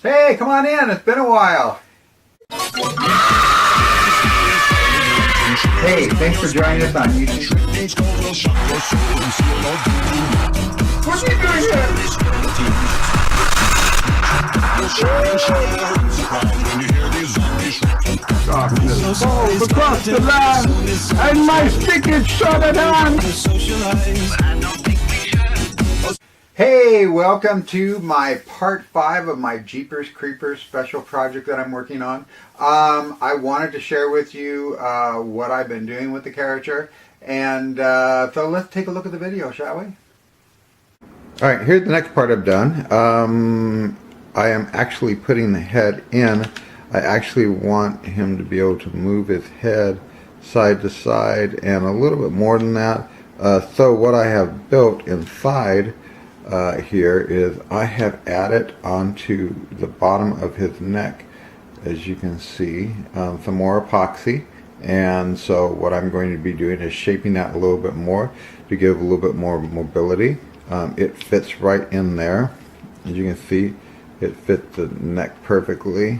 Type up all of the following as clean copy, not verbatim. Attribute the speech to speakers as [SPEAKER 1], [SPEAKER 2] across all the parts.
[SPEAKER 1] Hey, come on in. It's been a while. Hey, thanks for joining us on YouTube. What are you doing here? Across the land, and my stick is shot at hand. Hey, welcome to my part 5 of my Jeepers Creepers special project that I'm working on. I wanted to share with you what I've been doing with the character, and so let's take a look at the video, shall we? Alright, here's the next part I've done. I am actually putting the head in. I actually want him to be able to move his head side to side and a little bit more than that. So what I have built inside here is I have added onto the bottom of his neck, as you can see, some more epoxy. And so what I'm going to be doing is shaping that a little bit more to give a little bit more mobility. It fits right in there. As you can see, it fits the neck perfectly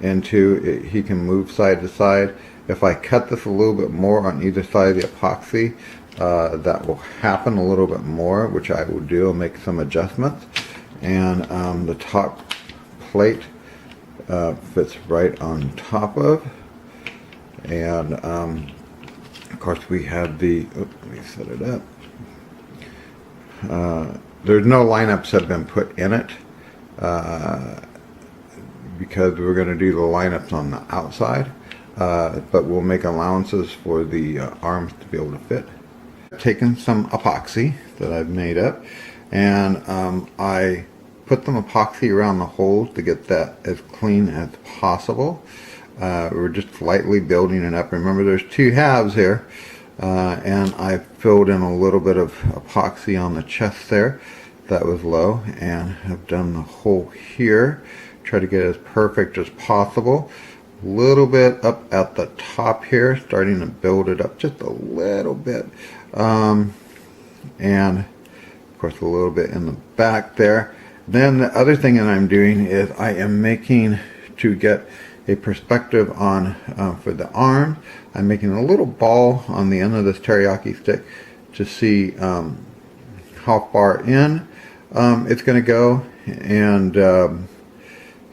[SPEAKER 1] into it. He can move side to side. If I cut this a little bit more on either side of the epoxy, that will happen a little bit more, which I will do. I'll make some adjustments. And the top plate fits right on top of. And of course we have the, let me set it up. There's no lineups have been put in it because we're going to do the lineups on the outside, but we'll make allowances for the arms to be able to fit. I've taken some epoxy that I've made up, and I put some epoxy around the holes to get that as clean as possible. We're just slightly building it up. Remember, there's two halves here. And I filled in a little bit of epoxy on the chest there. That was low, and I've done the hole here. Try to get it as perfect as possible. A little bit up at the top here, starting to build it up just a little bit. And of course a little bit in the back there. Then the other thing that I'm doing is I am making, to get a perspective on for the arm, I'm making a little ball on the end of this teriyaki stick to see how far in it's going to go, and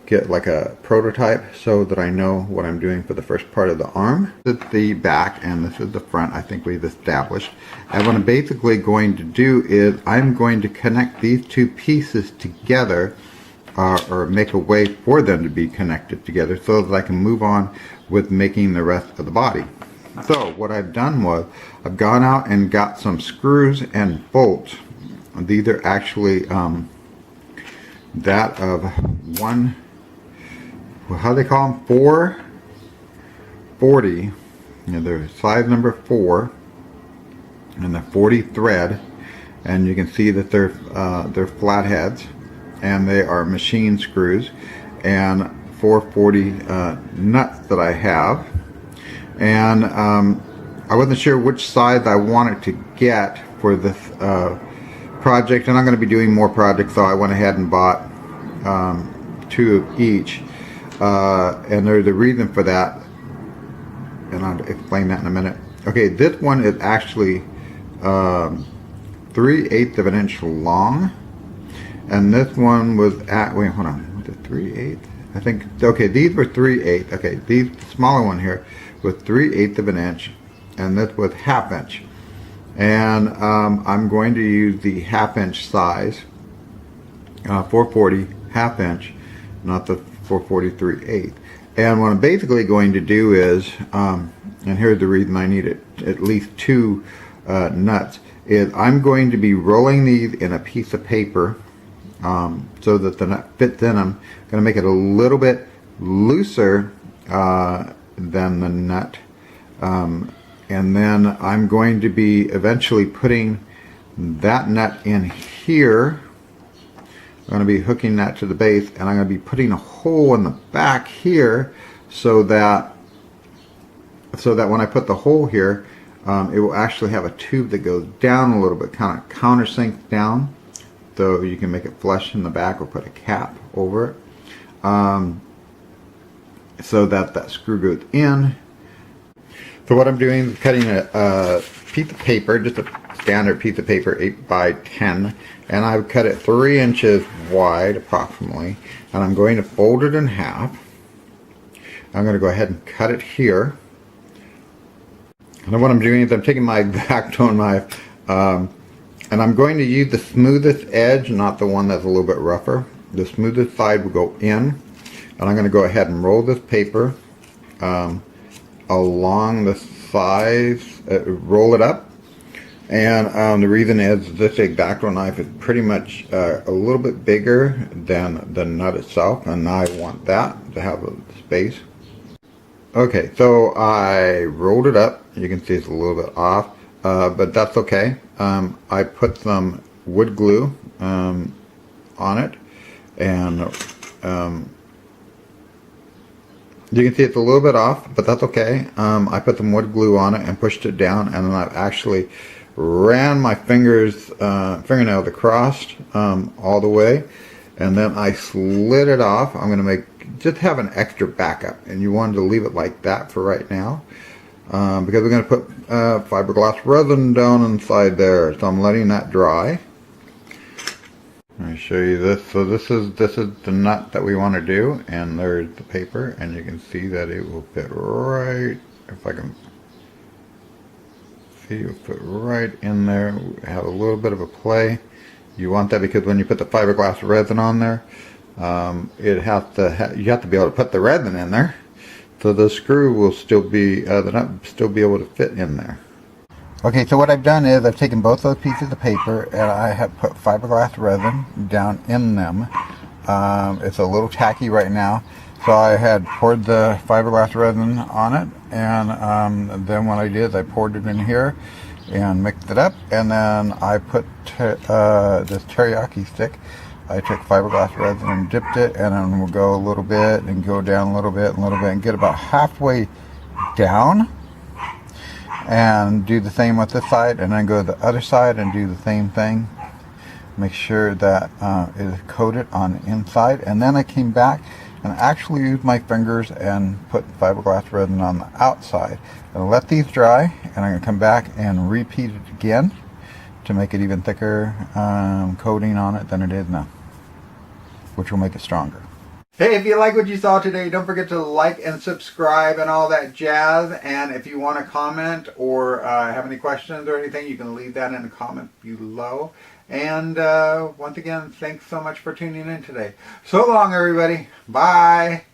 [SPEAKER 1] get like a prototype so that I know what I'm doing for the first part of the arm. This is the back and this is the front. I think we've established. And what I'm basically going to do is I'm going to connect these two pieces together, or make a way for them to be connected together so that I can move on with making the rest of the body. So what I've done was I've gone out and got some screws and bolts. These are actually that of one, how do they call them? 440. They're size number 4, and the 40 thread, and you can see that they're flatheads. And they are machine screws, and 440 nuts that I have. And I wasn't sure which size I wanted to get for this project, and I'm going to be doing more projects, so I went ahead and bought 2 of each. And there's a reason for that, and I'll explain that in a minute. Okay, this one is actually 3/8 of an inch long. And this one was at, wait, hold on, was it 3/8? I think, okay, these were 3/8. Okay, these smaller one here was 3/8 of an inch, and this was 1/2 inch. And I'm going to use the 1/2 inch size, 440 1/2 inch, not the 440 3/8. And what I'm basically going to do is, and here's the reason I need at least 2 nuts, is I'm going to be rolling these in a piece of paper, so that the nut fits in them. I'm going to make it a little bit looser than the nut, and then I'm going to be eventually putting that nut in here. I'm going to be hooking that to the base, and I'm going to be putting a hole in the back here so that when I put the hole here, it will actually have a tube that goes down a little bit, kind of countersinks down. so you can make it flush in the back or put a cap over it, so that that screw goes in. So what I'm doing is cutting a piece of paper, just a standard piece of paper, 8 by 10, and I've cut it 3 inches wide approximately, and I'm going to fold it in half. I'm going to go ahead and cut it here. And then what I'm doing is I'm taking my X-Acto knife, and I'm going to use the smoothest edge, not the one that's a little bit rougher. The smoothest side will go in, and I'm going to go ahead and roll this paper along the sides, roll it up. And the reason is this X-Acto knife is pretty much a little bit bigger than the nut itself, and I want that to have a space. Okay, so I rolled it up. You can see it's a little bit off, but that's okay. I put some wood glue on it, and you can see it's a little bit off, but that's okay. I put some wood glue on it and pushed it down, and then I've actually ran my fingernails across all the way, and then I slid it off. I'm going to just have an extra backup, and you wanted to leave it like that for right now, because we're going to put fiberglass resin down inside there. So I'm letting that dry. Let me show you this. So this is the nut that we want to do, and there's the paper, and you can see that it will fit right, if I can see, it'll fit right in there. We have a little bit of a play. You want that because when you put the fiberglass resin on there, you have to be able to put the resin in there, so the screw will still be the nut will still be able to fit in there. Okay, so what I've done is I've taken both those pieces of paper and I have put fiberglass resin down in them. It's a little tacky right now, so I had poured the fiberglass resin on it, and then what I did is I poured it in here and mixed it up, and then I put this teriyaki stick. I took fiberglass resin and dipped it, and then we'll go a little bit and go down a little bit and a little bit and get about halfway down, and do the same with this side, and then go to the other side and do the same thing. Make sure that it is coated on the inside, and then I came back and actually used my fingers and put fiberglass resin on the outside. And let these dry, and I'm going to come back and repeat it again to make it even thicker coating on it than it is now, which will make it stronger. Hey, if you like what you saw today, don't forget to like and subscribe and all that jazz. And if you want to comment or have any questions or anything, you can leave that in the comment below. And once again, thanks so much for tuning in today. So long, everybody. Bye.